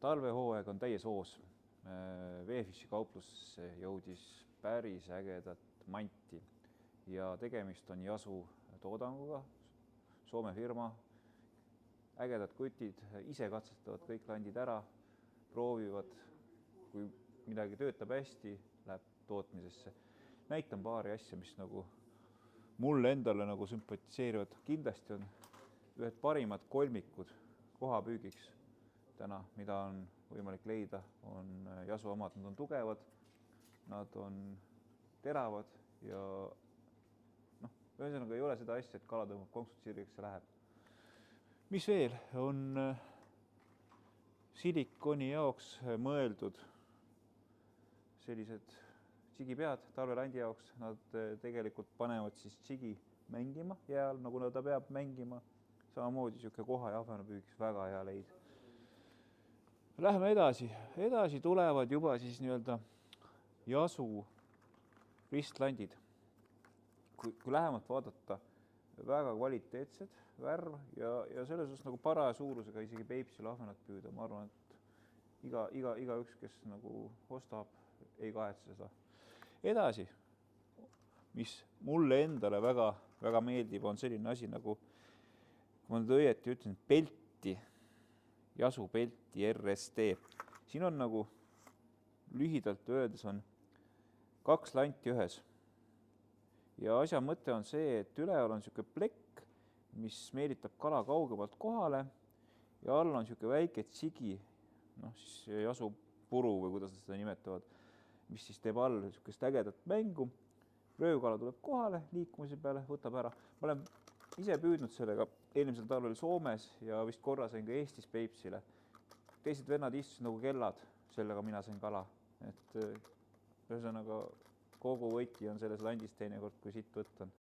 Talvehooaeg on täies hoos. Veefishi kauplusse jõudis päris ägedat manti ja tegemist on Yasu toodanguga. Soome firma, ägedad kutid, ise katsetavad kõik landid ära, proovivad, kui midagi töötab hästi, läheb tootmisesse. Näitan paari asja, mis nagu mulle endale nagu sümpatiseerivad. Kindlasti on ühed parimad kolmikud kohapüügiks täna, mida on võimalik leida, on Yasu omad. Nad on tugevad, nad on teravad ja ühesõnaga ei ole seda asja, et kala tõmbab konksud sirgeks ja läheb. Mis veel on silikoni jaoks mõeldud sellised tsigipead talvelandi jaoks. Nad tegelikult panevad siis tsigi mängima jääl, nagu ta peab mängima. Samamoodi siuke koha ja ahvenapüügiks väga hea leid. Lähme edasi. Edasi tulevad juba siis nii-öelda Yasu ristlandid. Kui lähemalt vaadata, väga kvaliteetsed värv ja selles osas nagu paraja suurusega isegi Peipsil ahvenat püüda. Ma arvan, et igaüks, kes nagu ostab, ei kahetse seda. Edasi, mis mulle endale väga meeldib, on selline asi nagu, kui ma nüüd õieti ütlen, pelti, Yasu pelti RST. Siin on nagu lühidalt öeldes on 2 lanti ühes. Ja asja mõte on see, et üleval on siuke plekk, mis meelitab kala kaugemalt kohale ja all on siuke väike tsigi, siis Yasu puru või kuidas seda nimetavad, mis siis teeb all siukest ägedat mängu. Röövkala tuleb kohale liikumise peale, võtab ära. Ma olen ise püüdnud sellega eelmisel talvel Soomes ja vist korra sain ka Eestis Peipsile. Teised vennad istusid nagu kellad, sellega mina sain kala. Et ühesõnaga kogu võti on selles landis teinekord, kui siit võtta on.